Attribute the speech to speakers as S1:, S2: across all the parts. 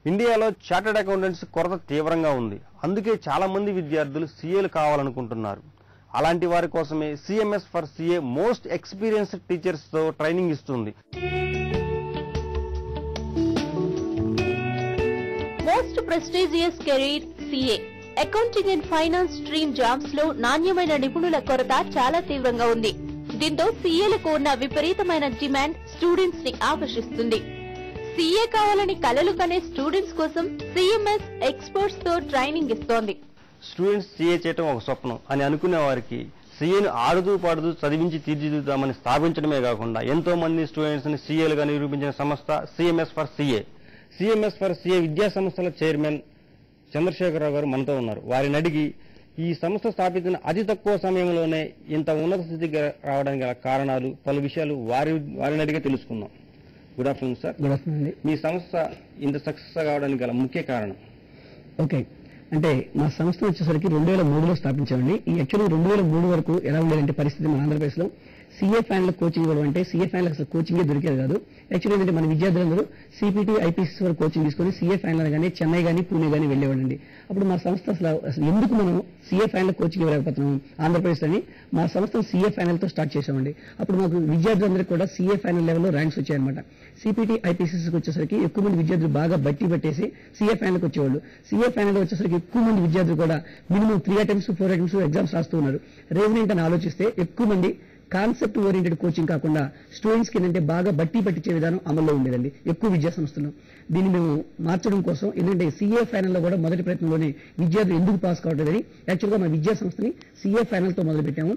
S1: ఇండియాలో chartered accountants కొరత తీవ్రంగా ఉంది. అందుకే చాలా మంది విద్యార్థులు సీఏలు కావాలనుకుంటున్నారు. అలాంటి వారి కోసమే CMS for CA most experienced teachers తో ట్రైనింగ్ ఇస్తుంది.
S2: Most prestigious career CA. Accounting and finance stream jobs లో నాణ్యమైన నిపుణుల కొరత చాలా తీవ్రంగా ఉంది. దీంతో సీఏలకు ఉన్న విపరీతమైన డిమాండ్ స్టూడెంట్స్ ని ఆకర్షిస్తుంది. సీఏ కావాలని కలలు కనే స్టూడెంట్స్ కోసం సిఎంఎస్ ఎక్స్పర్ట్స్ తో ట్రైనింగ్ ఇస్తోంది.
S1: స్టూడెంట్స్ సీఏ చేయటం ఒక స్వప్నం అని అనుకునే వారికి సీఏను ఆడుతూ పాడుతూ చదివించి తీర్చిదిద్దామని స్థాపించడమే కాకుండా ఎంతో మంది స్టూడెంట్స్ ని సీఏలుగా నిరూపించిన సంస్థ CMS for CA. CMS for CA విద్యా సంస్థల చైర్మన్ చంద్రశేఖరరావు గారు మనతో ఉన్నారు. వారిని అడిగి ఈ సంస్థ స్థాపించిన అతి తక్కువ సమయంలోనే ఇంత ఉన్నత స్థితికి రావడానికి గల కారణాలు, పలు విషయాలు వారిని అడిగే తెలుసుకుందాం. Good afternoon sir.
S3: Good afternoon అండి.
S1: మీ సంస్థ ఇంత సక్సెస్ కావడానికి గల ముఖ్య కారణం?
S3: ఓకే, అంటే మా సంస్థ వచ్చేసరికి 2003లో స్థాపించామండి. ఈ యాక్చువల్లీ 2003 వరకు ఎలా ఉండేదంటే పరిస్థితి మన ఆంధ్రప్రదేశ్ లో సీఏ ఫైనల్ కోచింగ్ ఇవ్వడం అంటే సీఏ ఫైనల్ అసలు కోచింగే దొరికేది కాదు. యాక్చువల్లీ ఏంటంటే మన విద్యార్థులందరూ సిపిటి ఐపీసీ వరకు కోచింగ్ తీసుకుని సీఏ ఫైనల్ కానీ చెన్నై కానీ పూణే కానీ వెళ్ళేవాడండి. అప్పుడు మా సంస్థ అసలు ఎందుకు మనం సీఏ ఫైనల్ కోచింగ్ ఇవ్వలేకపోతున్నాం ఆంధ్రప్రదేశ్ అని మా సంస్థ సీఏ ఫైనల్ తో స్టార్ట్ చేసామండి. అప్పుడు మాకు విద్యార్థులందరికీ కూడా సీఏ ఫైనల్ లెవెల్లో ర్యాంక్స్ వచ్చాయన్నమాట. సిపిటి ఐపీసీకి వచ్చేసరికి ఎక్కువ మంది విద్యార్థులు బాగా బట్టి పట్టేసి సీఏ ఫైనల్కి వచ్చేవాళ్ళు. సీఏ ఫైనల్ వచ్చేసరికి ఎక్కువ మంది విద్యార్థులు కూడా మినిమం 3 attempts 4 attempts ఎగ్జామ్స్ రాస్తూ ఉన్నారు. రీజన్ ఏంటని ఆలోచిస్తే ఎక్కువ మంది కాన్సెప్ట్ ఓరియంటెడ్ కోచింగ్ కాకుండా స్టూడెంట్స్ కి ఏంటంటే బాగా బట్టి పట్టించే విధానం అమల్లో ఉండేదండి ఎక్కువ విద్యా సంస్థలు. దీన్ని మేము మార్చడం కోసం ఏంటంటే సీఏ ఫైనల్ లో కూడా మొదటి ప్రయత్నంలోనే విద్యార్థులు ఎందుకు పాస్ కావట్లేదని యాక్చువల్ గా మా విద్యా సంస్థని సీఏ ఫైనల్ తో మొదలు పెట్టాము.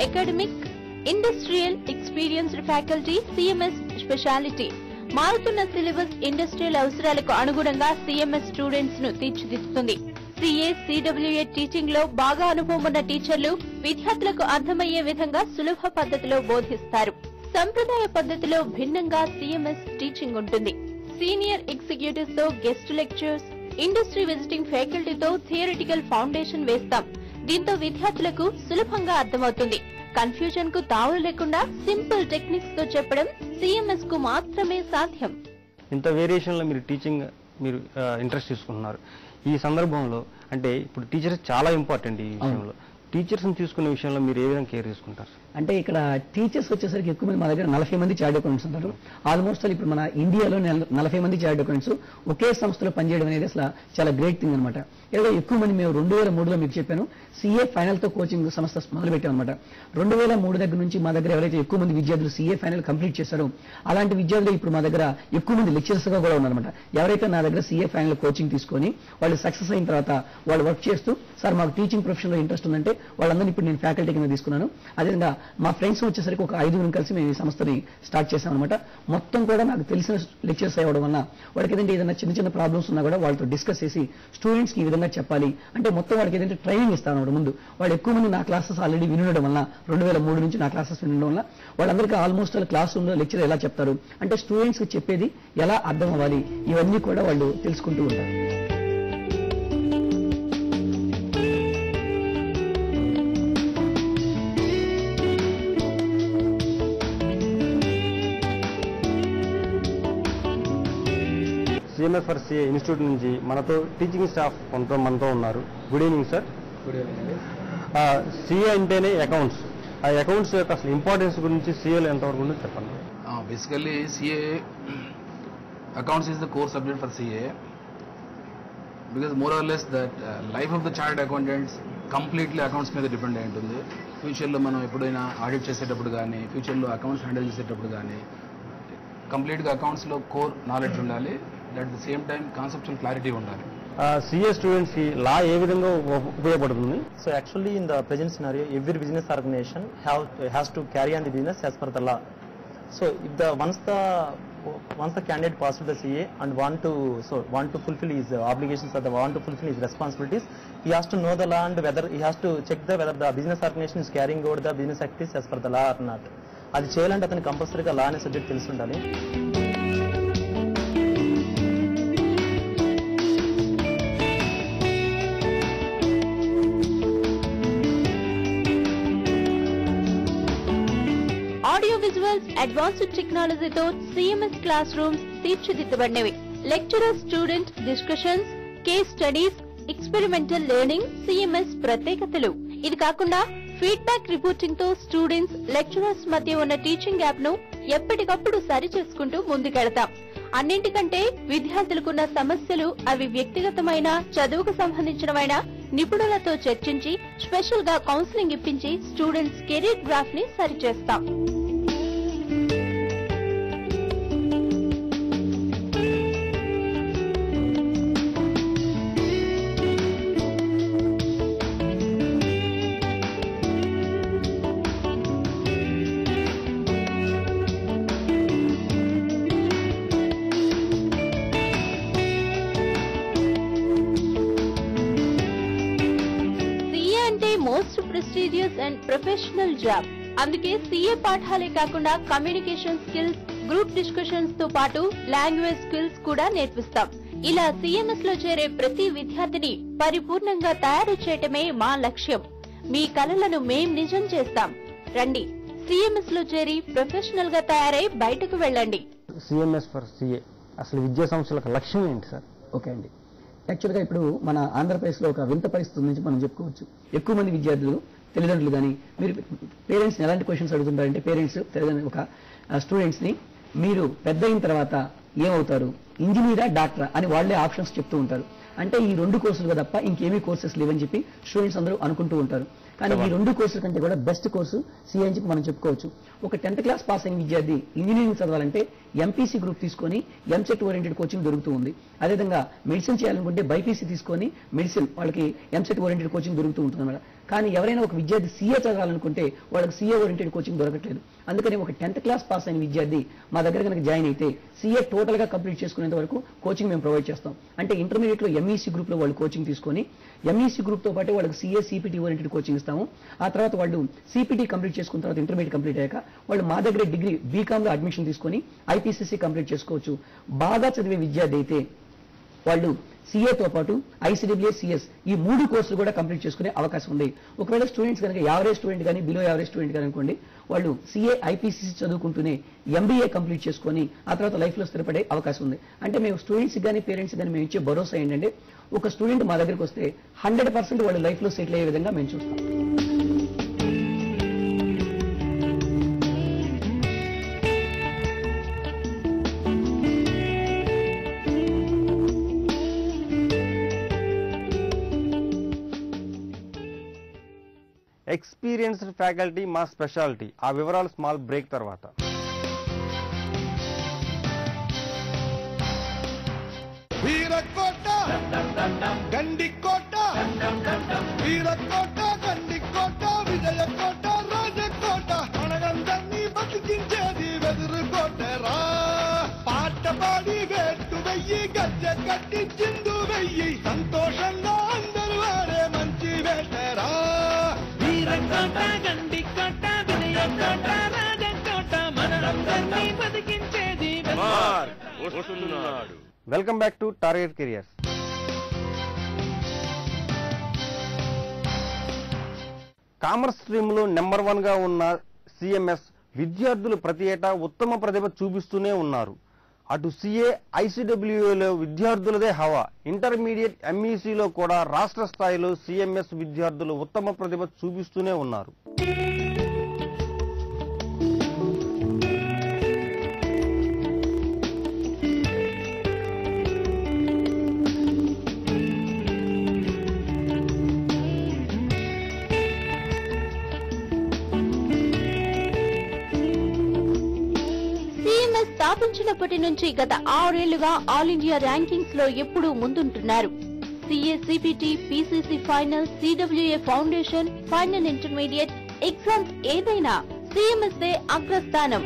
S2: Academic, industrial experienced faculty, CMS speciality. మారుతున్న సిలబస్, ఇండస్ట్రియల్ అవసరాలకు అనుగుణంగా సిఎంఎస్ స్టూడెంట్స్ ను తీర్చిదిద్దుతుంది. సిఏ, సిడబ్ల్యూఏ టీచింగ్ లో బాగా అనుభవం ఉన్న టీచర్లు విద్యార్థులకు అర్థమయ్యే విధంగా సులభ పద్ధతిలో బోధిస్తారు. సంప్రదాయ పద్ధతిలో భిన్నంగా సిఎంఎస్ టీచింగ్ ఉంటుంది. సీనియర్ ఎగ్జిక్యూటివ్స్ తో గెస్ట్ లెక్చర్స్, ఇండస్ట్రీ విజిటింగ్ ఫ్యాకల్టీతో థియరిటికల్ ఫౌండేషన్ వేస్తాం. దీంతో విద్యార్థులకు సులభంగా అర్థమవుతుంది. కన్ఫ్యూజన్ కు తావులు లేకుండా సింపుల్ టెక్నిక్స్ తో చెప్పడం సిఎంఎస్ కు మాత్రమే సాధ్యం.
S1: ఇంత వేరియేషన్ లో మీరు టీచింగ్ ఇంట్రెస్ట్ తీసుకుంటున్నారు. ఈ సందర్భంలో అంటే ఇప్పుడు టీచర్స్ చాలా ఇంపార్టెంట్. ఈ విషయంలో టీచర్స్ ని తీసుకునే విషయంలో మీరు ఏ విధంగా కేర్ తీసుకుంటారు?
S3: అంటే ఇక్కడ టీచర్స్ వచ్చేసరికి ఎక్కువ మంది మా దగ్గర 40 మంది చార్టర్డ్ అకౌంటెంట్స్ ఉంటారు. ఆల్మోస్ట్ ఇప్పుడు మన ఇండియాలో 40 మంది చార్టర్డ్ అకౌంటెంట్స్ ఒకే సంస్థలో పనిచేయడం అనేది అసలు చాలా గ్రేట్ థింగ్ అనమాట. ఇలా ఎక్కువ మంది మేము 2003లో మీకు చెప్పాను సీఏ ఫైనల్ తో కోచింగ్ సంస్థ మొదలు పెట్టాం అనమాట. 2003 దగ్గర నుంచి మా దగ్గర ఎవరైతే ఎక్కువ మంది విద్యార్థులు సీఏ ఫైనల్ కంప్లీట్ చేశారో అలాంటి విద్యార్థులు ఇప్పుడు మా దగ్గర ఎక్కువ మంది లెక్చరర్స్ గా కూడా ఉన్నారన్నమాట. ఎవరైతే నా దగ్గర సీఏ ఫైనల్ కోచింగ్ తీసుకొని వాళ్ళు సక్సెస్ అయిన తర్వాత వాళ్ళు వర్క్ చేస్తూ సార్ మాకు టీచింగ్ ప్రొఫెషన్ లో ఇంట్రెస్ట్ ఉందంటే వాళ్ళందరినీ ఇప్పుడు నేను ఫ్యాకల్టీ కింద తీసుకున్నాను. అదేవిధంగా మా ఫ్రెండ్స్ వచ్చేసరికి ఒక 5 కలిసి మేము ఈ సంస్థని స్టార్ట్ చేశాం అనమాట. మొత్తం కూడా నాకు తెలిసిన లెక్చర్స్ అవ్వడం వల్ల వాళ్ళకి ఏదంటే ఏదైనా చిన్న చిన్న ప్రాబ్లమ్స్ ఉన్నా కూడా వాళ్ళతో డిస్కస్ చేసి స్టూడెంట్స్ కి ఈ విధంగా చెప్పాలి అంటే మొత్తం వాళ్ళకి ఏదంటే ట్రైనింగ్ ఇస్తాను అనమాట. ముందు వాళ్ళు ఎక్కువ మంది నా క్లాసెస్ ఆల్రెడీ వినడం వల్ల 2003 నుంచి నా క్లాసెస్ వినడం వల్ల వాళ్ళందరికీ ఆల్మోస్ట్ క్లాస్ రూమ్ లో లెక్చర్ ఎలా చెప్తారు అంటే స్టూడెంట్స్ కి చెప్పేది ఎలా అర్థం అవ్వాలి ఇవన్నీ కూడా వాళ్ళు తెలుసుకుంటూ ఉంటారు.
S1: సిఎంఎస్ ఫర్ సిఏ ఇన్స్టిట్యూట్ నుంచి మనతో టీచింగ్ స్టాఫ్ మనతో ఉన్నారు. Good evening sir.
S4: Good evening.
S1: CA అంటేనే అకౌంట్స్. ఆ అకౌంట్స్ యొక్క అసలు ఇంపార్టెన్స్ గురించి సిఏలో ఎంతవరకు ఉందో చెప్పండి.
S4: Basically CA accounts is the core subject for CA because more or less that life of the chartered accountants completely accounts మీద డిపెండ్ అయి ఉంటుంది. ఫ్యూచర్లో మనం ఎప్పుడైనా ఆడిట్ చేసేటప్పుడు కానీ ఫ్యూచర్లో అకౌంట్స్ హ్యాండిల్ చేసేటప్పుడు కానీ కంప్లీట్గా అకౌంట్స్లో కోర్ నాలెడ్జ్ ఉండాలి. At the same time conceptual clarity ఉండాలి.
S1: సిఏ స్టూడెంట్స్ కి లా ఏ విధంగా ఉపయోగపడుతుంది?
S5: So actually in the present scenario every business organization has to carry on the business as per the law. So if once the candidate passes the CA and want to fulfill his obligations or want to fulfill his responsibilities, he has to know the law and whether he has to check whether the business organization is carrying out the business activities as per the law or not. అది చేయాలంటే అతనికి కంపల్సరీగా లా అనే subject తెలిసి ఉండాలి.
S2: Audio visuals advanced టెక్నాలజీతో CMS classrooms తీర్చిదిద్దబడినవి. Lecturer student discussions, case studies, experimental learning CMS ప్రత్యేకతలు. ఇది కాకుండా ఫీడ్బ్యాక్ రిపోర్టింగ్ తో స్టూడెంట్స్, లెక్చరర్స్ మధ్య ఉన్న టీచింగ్ గ్యాప్ ను ఎప్పటికప్పుడు సరి చేసుకుంటూ ముందుకెడతాం. అన్నింటికంటే విద్యార్థులకున్న సమస్యలు అవి వ్యక్తిగతమైన, చదువుకు సంబంధించినవైనా నిపుణులతో చర్చించి స్పెషల్ గా కౌన్సిలింగ్ ఇప్పించి స్టూడెంట్స్ కెరీర్ గ్రాఫ్ ని సరిచేస్తాం. Most prestigious and professional job. అందుకే సీఏ పాఠాలే కాకుండా కమ్యూనికేషన్ స్కిల్స్, గ్రూప్ డిస్కషన్స్ తో పాటు లాంగ్వేజ్ స్కిల్స్ కూడా నేర్పిస్తాం. ఇలా సిఎంఎస్ లో చేరే ప్రతి విద్యార్థిని పరిపూర్ణంగా తయారు చేయటమే మా లక్ష్యం. మీ కలలను మేం నిజం చేస్తాం. రండి, సిఎంఎస్ లో చేరి ప్రొఫెషనల్ గా తయారై బయటకు వెళ్ళండి.
S1: సిఎంఎస్ ఫర్ సిఏ అసలు విద్యా సంస్థలకు లక్ష్యం ఏంటి సార్?
S3: ఓకే అండి, యాక్చువల్గా ఇప్పుడు మన ఆంధ్రప్రదేశ్లో ఒక వింత పరిస్థితి నుంచి మనం చెప్పుకోవచ్చు. ఎక్కువ మంది విద్యార్థులు, తల్లిదండ్రులు కానీ, మీరు పేరెంట్స్ని ఎలాంటి క్వశ్చన్స్ అడుగుతుంటారంటే, పేరెంట్స్ తల్లిదండ్రులు ఒక స్టూడెంట్స్ని మీరు పెద్ద అయిన తర్వాత ఏమవుతారు, ఇంజనీరా డాక్టరా అని వాళ్లే ఆప్షన్స్ చెప్తూ ఉంటారు. అంటే ఈ 2 కోర్సులు తప్ప ఇంకేమీ కోర్సెస్ లేవని చెప్పి స్టూడెంట్స్ అందరూ అనుకుంటూ ఉంటారు. కానీ ఈ 2 కోర్సుల కంటే కూడా బెస్ట్ కోర్సు సిఏ అని చెప్పి మనం చెప్పుకోవచ్చు. ఒక 10th క్లాస్ పాస్ అయిన విద్యార్థి ఇంజనీరింగ్ చదవాలంటే ఎంపీసీ గ్రూప్ తీసుకొని ఎంసెట్ ఓరియంటెడ్ కోచింగ్ దొరుకుతూ ఉంది. అదేవిధంగా మెడిసిన్ చేయాలనుకుంటే బైపీసీ తీసుకొని మెడిసిన్ వాళ్ళకి ఎంసెట్ ఓరియంటెడ్ కోచింగ్ దొరుకుతూ ఉంటుంది అన్నమాట. కానీ ఎవరైనా ఒక విద్యార్థి సీఏ చదవాలనుకుంటే వాళ్ళకి సీఏ ఓరియంటెడ్ కోచింగ్ దొరకట్లేదు. అందుకని ఒక 10th క్లాస్ పాస్ అయిన విద్యార్థి మా దగ్గర కనుక జాయిన్ అయితే సీఏ టోటల్ గా కంప్లీట్ చేసుకునేంత వరకు కోచింగ్ మేము ప్రొవైడ్ చేస్తాం. అంటే ఇంటర్మీడియట్ లో ఎంఈసీ గ్రూప్ లో వాళ్ళు కోచింగ్ తీసుకొని ఎంఈసీ గ్రూప్ తో పాటు వాళ్ళకి సీఏ సిపిటి ఓరియంటెడ్ కోచింగ్ ఇస్తాము. ఆ తర్వాత వాళ్ళు సిపిటి కంప్లీట్ చేసుకున్న తర్వాత ఇంటర్మీడియట్ కంప్లీట్ అయ్యాక వాళ్ళు మా దగ్గర డిగ్రీ బీకామ్ లో అడ్మిషన్ తీసుకొని ఐపీసీసీ కంప్లీట్ చేసుకోవచ్చు. బాగా చదివే విద్యార్థి అయితే వాళ్ళు సీఏతో పాటు ఐసీడబ్ల్యూఏ, సిఎస్ ఈ 3 కోర్సులు కూడా కంప్లీట్ చేసుకునే అవకాశం ఉంది. ఒకవేళ స్టూడెంట్స్ కనుక యావరేజ్ స్టూడెంట్ కానీ బిలో యావరేజ్ స్టూడెంట్ కానీ అనుకోండి, వాళ్ళు సీఏ ఐపీసీసీ చదువుకుంటూనే ఎంబీఏ కంప్లీట్ చేసుకొని ఆ తర్వాత లైఫ్ లో స్థిరపడే అవకాశం ఉంది. అంటే మేము స్టూడెంట్స్ కానీ పేరెంట్స్ కానీ మేము ఇచ్చే భరోసా ఏంటంటే, ఒక స్టూడెంట్ మా దగ్గరికి వస్తే 100% వాళ్ళు లైఫ్ లో సెటిల్ అయ్యే విధంగా మేము చూస్తాం.
S1: ఎక్స్పీరియన్స్డ్ ఫ్యాకల్టీ మా స్పెషాలిటీ. ఆ వివరాలు స్మాల్ బ్రేక్ తర్వాత.
S6: వీరకోట గండికోట, వీరకోట గండికోట, విజయకోట రాజకోట, మనగందరినీ బతికించేది వెదురుకోటరా. పాట పాడి వేట్టు వెయ్యి, గజ్జె కట్టి చిందు వెయ్యి, సంతోషంగా అందరూ ఆడే మంచి వేటరా. వీరకోట గండికోట, విజయకోట రాజకోట, మనగందరినీ బతికించేది వస్తున్నాడు.
S1: Welcome back to target careers. Commerce stream లో నెంబర్ 1 గా ఉన్న సిఎంఎస్ విద్యార్థులు ప్రతి ఏటా ఉత్తమ ప్రతిభ చూపిస్తూనే ఉన్నారు. అటు సిఏ, ఐసీడబ్ల్యూఏలో విద్యార్థులదే హవా. ఇంటర్మీడియట్ ఎంఈసీలో కూడా రాష్ట్ర స్థాయిలో సిఎంఎస్ విద్యార్థులు ఉత్తమ ప్రతిభ చూపిస్తూనే ఉన్నారు.
S2: స్థాపించినప్పటి నుంచి గత 6 ఏళ్లుగా ఆల్ ఇండియా ర్యాంకింగ్స్ లో ఎప్పుడూ ముందుంటున్నారు. CA, CPT, PCC final, CWA foundation, final intermediate exams ఏదైనా సిఎంఎస్ అగ్రస్థానం.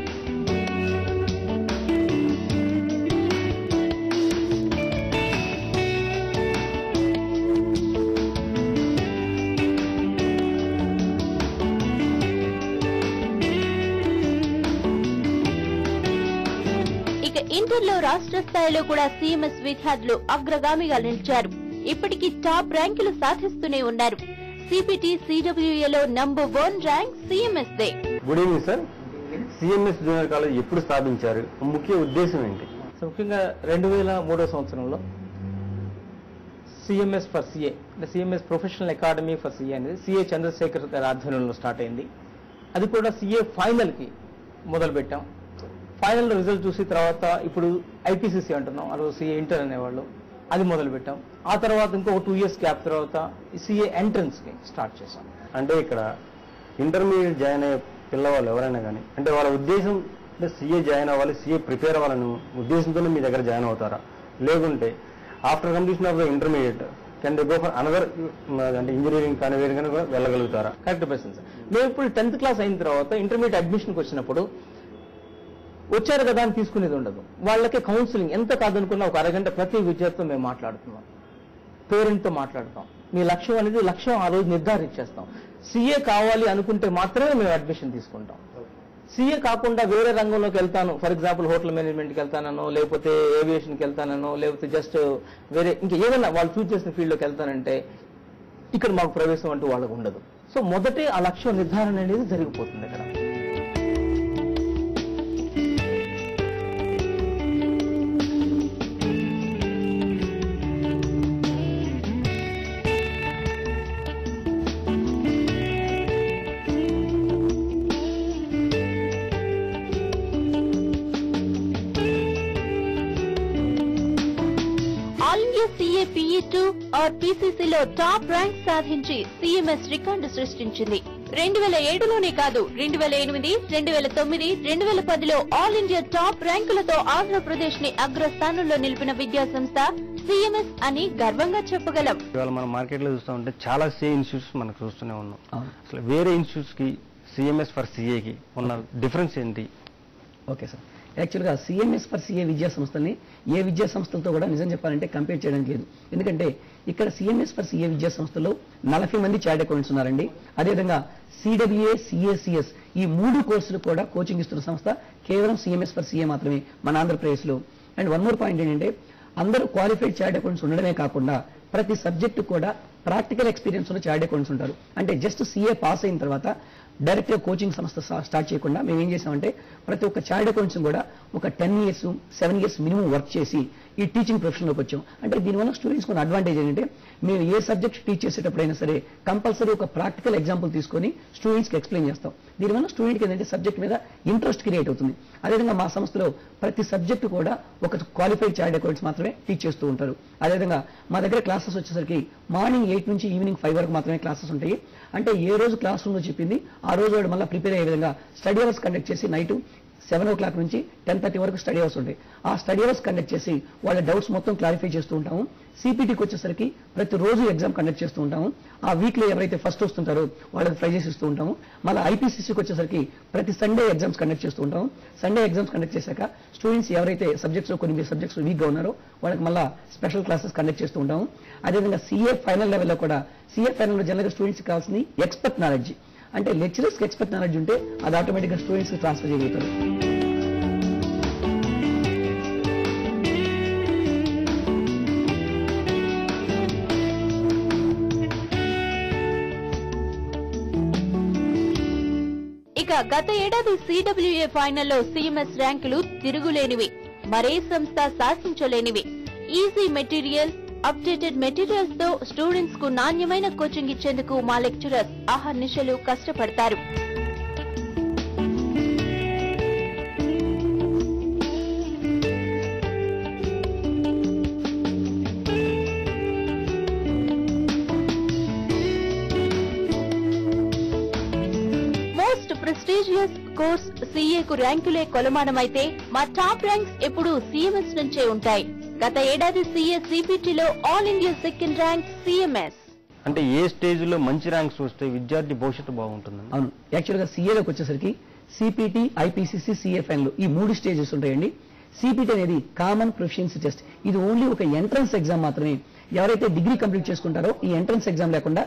S2: ఇంటర్లో రాష్ట్ర స్థాయిలో కూడా సిఎంఎస్ విద్యార్థులు అగ్రగామిగా నిలిచారు. ఇప్పటికీ టాప్ ర్యాంకులు సాధిస్తూనే ఉన్నారు. సిపిటి సిడబ్ల్యూఏలో నంబర్ 1 ర్యాంక్ సిఎంఎస్ దే.
S1: Good evening sir. CMS junior college ఎప్పుడు స్థాపించారు, ముఖ్య ఉద్దేశం ఏంటి?
S5: ముఖ్యంగా 2003 సంవత్సరంలో సిఎంఎస్ ఫర్ సిఏ అంటే CMS professional academy for CA అనేది సిఏ చంద్రశేఖర్ గారి ఆధ్వర్యంలో స్టార్ట్ అయింది. అది కూడా సిఏ ఫైనల్కి మొదలు పెట్టాం. ఫైనల్ రిజల్ట్ చూసి తర్వాత ఇప్పుడు ఐపీసీసీ అంటున్నాం, ఆ రోజు సిఏ ఇంటర్ అనేవాళ్ళు, అది మొదలు పెట్టాం. ఆ తర్వాత ఇంకో 2 years గ్యాప్ తర్వాత సిఏ ఎంట్రన్స్కి స్టార్ట్ చేశాం.
S1: అంటే ఇక్కడ ఇంటర్మీడియట్ జాయిన్ అయ్యే పిల్లవాళ్ళు ఎవరైనా కానీ అంటే వాళ్ళ ఉద్దేశం అంటే సీఏ జాయిన్ అవ్వాలి, సీఏ ప్రిపేర్ అవ్వాలని ఉద్దేశంతోనే మీ దగ్గర జాయిన్ అవుతారా, లేకుంటే after completion of the intermediate can they go for another అంటే ఇంజనీరింగ్ కానీ వేరే కానీ వెళ్ళగలుగుతారా?
S5: Correct question sir. మేము ఇప్పుడు 10th క్లాస్ అయిన తర్వాత ఇంటర్మీడియట్ అడ్మిషన్కి వచ్చినప్పుడు వచ్చారు కదా అని తీసుకునేది ఉండదు. వాళ్ళకి కౌన్సిలింగ్ ఎంత కాదనుకున్నా ఒక అరగంట ప్రతి విద్యార్థితో మేము మాట్లాడుతున్నాం, పేరెంట్తో మాట్లాడతాం. మీ లక్ష్యం అనేది లక్ష్యం ఆ రోజు నిర్ధారించేస్తాం. సీఏ కావాలి అనుకుంటే మాత్రమే మేము అడ్మిషన్ తీసుకుంటాం. సీఏ కాకుండా వేరే రంగంలోకి వెళ్తాను, ఫర్ ఎగ్జాంపుల్ హోటల్ మేనేజ్మెంట్కి వెళ్తానో, లేకపోతే ఏవియేషన్కి వెళ్తానో, లేకపోతే జస్ట్ వేరే ఇంకా ఏదైనా వాళ్ళు చూస్ చేసిన ఫీల్డ్లోకి వెళ్తానంటే ఇక్కడ మాకు ప్రవేశం అంటూ వాళ్ళకు ఉండదు. సో మొదటే ఆ లక్ష్యం నిర్ధారణ అనేది జరిగిపోతుంది ఇక్కడ.
S2: సిఏ PE2 ఆర్ PCCలో టాప్ ర్యాంక్ సాధించి సిఎంఎస్ రికార్డు సృష్టించింది. 2007లోనే కాదు, 2008, 2009, 2010లో ఆల్ ఇండియా టాప్ ర్యాంకులతో ఆంధ్రప్రదేశ్ ని అగ్రస్థానంలో నిలిపిన విద్యాసంస్థ సిఎంఎస్ అని గర్వంగా చెప్పగలం.
S1: ఇవాళ మనం మార్కెట్ లో చూస్తూ ఉంటే చాలా సిఏ ఇన్స్టిట్యూట్స్ మనకు చూస్తూనే ఉన్నాం. అసలు వేరే ఇన్స్టిట్యూట్స్ కి సిఎంఎస్ ఫర్ సిఏకి ఉన్న డిఫరెన్స్ ఏంటి?
S3: ఓకే సార్, యాక్చువల్గా సిఎంఎస్ ఫర్ సిఏ విద్యా సంస్థల్ని ఏ విద్యా సంస్థలతో కూడా నిజం చెప్పాలంటే కంపేర్ చేయడానికి లేదు. ఎందుకంటే ఇక్కడ సిఎంఎస్ ఫర్ సిఏ విద్యా సంస్థల్లో 40 మంది చార్ట్ అకౌంట్స్ ఉన్నారండి. అదేవిధంగా సిడబ్ల్యూఏ, సిఏసిఎస్ ఈ 3 కోర్సులు కూడా కోచింగ్ ఇస్తున్న సంస్థ కేవలం సిఎంఎస్ ఫర్ సిఏ మాత్రమే మన ఆంధ్రప్రదేశ్లో. అండ్ వన్ మోర్ పాయింట్ ఏంటంటే అందరూ క్వాలిఫైడ్ చార్ట్ అకౌంట్స్ ఉండడమే కాకుండా ప్రతి సబ్జెక్టు కూడా ప్రాక్టికల్ ఎక్స్పీరియన్స్ ఉన్న చార్ట్ అకౌంట్స్ ఉంటారు. అంటే జస్ట్ సిఏ పాస్ అయిన తర్వాత డైరెక్ట్ గా కోచింగ్ సంస్థ స్టార్ట్ చేయకుండా మేము ఏం చేసామంటే ప్రతి ఒక్క చార్ట్ అకౌంట్స్ కూడా ఒక 10 years, 7 years మినిమం వర్క్ చేసి ఈ టీచింగ్ ప్రొఫెషన్లోకి వచ్చాం. అంటే దీనివల్ల స్టూడెంట్స్ కొన్ని అడ్వాంటేజ్ ఏంటంటే మేము ఏ సబ్జెక్ట్ టీచ్ చేసేటప్పుడైనా సరే కంపల్సరీ ఒక ప్రాక్టికల్ ఎగ్జాంపుల్ తీసుకొని స్టూడెంట్స్కి ఎక్స్ప్లెయిన్ చేస్తాం. దీనివల్ల స్టూడెంట్కి ఏంటంటే సబ్జెక్ట్ మీద ఇంట్రెస్ట్ క్రియేట్ అవుతుంది. అదేవిధంగా మా సంస్థలో ప్రతి సబ్జెక్టు కూడా ఒక క్వాలిఫైడ్ చార్ట్ అకౌంట్స్ మాత్రమే టీచ్ చేస్తూ ఉంటారు. అదేవిధంగా మా దగ్గర క్లాసెస్ వచ్చేసరికి మార్నింగ్ 8 నుంచి ఈవినింగ్ 5 వరకు మాత్రమే క్లాసెస్ ఉంటాయి. అంటే ఏ రోజు క్లాస్ రూమ్లో చెప్పింది ఆ రోజు వాడు మళ్ళీ ప్రిపేర్ అయ్యే విధంగా స్టడీ అవర్స్ కండక్ట్ చేసి నైట్ 7 o'clock నుంచి 10:30 వరకు స్టడీ అవర్స్ ఉంటాయి. ఆ స్టడీ అవర్స్ కండక్ట్ చేసి వాళ్ళ డౌట్స్ మొత్తం క్లారిఫై చేస్తూ ఉంటాము. సిపిటికి వచ్చేసరికి ప్రతిరోజు ఎగ్జామ్ కండక్ట్ చేస్తూ ఉంటాము. ఆ వీక్లో ఎవరైతే ఫస్ట్ వస్తుంటారో వాళ్ళకి ప్రైజెస్ ఇస్తూ ఉంటాము. మళ్ళీ ఐపీసీసీకి వచ్చేసరికి ప్రతి సండే ఎగ్జామ్స్ కండక్ట్ చేస్తూ ఉంటాము. సండే ఎగ్జామ్స్ కండక్ట్ చేశాక స్టూడెంట్స్ ఎవరైతే సబ్జెక్ట్స్లో కొన్ని సబ్జెక్ట్స్ వీక్గా ఉన్నారో వాళ్ళకి మళ్ళీ స్పెషల్ క్లాసెస్ కండక్ట్ చేస్తూ ఉంటాము. అదేవిధంగా సిఏ ఫైనల్ లెవెల్లో కూడా సిఏ ఫైనల్లో జనరల్గా స్టూడెంట్స్కి కావాల్సింది ఎక్స్పర్ట్ నాలెడ్జ్. అంటే లెక్చరర్స్కి ఎక్స్పర్ట్ నాలెడ్జ్ ఉంటే అది ఆటోమేటిక్గా స్టూడెంట్స్కి ట్రాన్స్ఫర్ చేయగలుగుతారు.
S2: ఇక గత ఏడాది సిడబ్ల్యూఏ ఫైనల్లో సిఎంఎస్ ర్యాంకులు తిరుగులేనివి, మరే సంస్థ సాధించలేనివి. ఈజీ మెటీరియల్, అప్డేటెడ్ మెటీరియల్స్ తో స్టూడెంట్స్ కు నాణ్యమైన కోచింగ్ ఇచ్చేందుకు మా లెక్చరర్స్ అహర్నిశలు కష్టపడతారు. మోస్ట్ ప్రెస్టీజియస్ కోర్స్ సిఏకు ర్యాంకులే కొలమానమైతే మా టాప్ ర్యాంక్స్ ఎప్పుడూ సిఎంఎస్ నుంచే ఉంటాయి. గత ఏడాది సిఏ సిపిటిలో all India second rank CMS.
S1: అంటే ఏ స్టేజ్ లో మంచి ర్యాంక్స్ వస్తే విద్యార్థి భవిష్యత్తు బాగుంటుంది?
S3: అవును, యాక్చువల్గా సిఏలోకి వచ్చేసరికి సిపిటి, ఐపీసీసీ, సిఏ ఫైనల్ ఈ 3 స్టేజెస్ ఉంటాయండి. సిపిటి అనేది కామన్ ప్రొఫిషియన్సీ టెస్ట్. ఇది ఓన్లీ ఒక ఎంట్రన్స్ ఎగ్జామ్ మాత్రమే. ఎవరైతే డిగ్రీ కంప్లీట్ చేసుకుంటారో ఈ ఎంట్రన్స్ ఎగ్జామ్ లేకుండా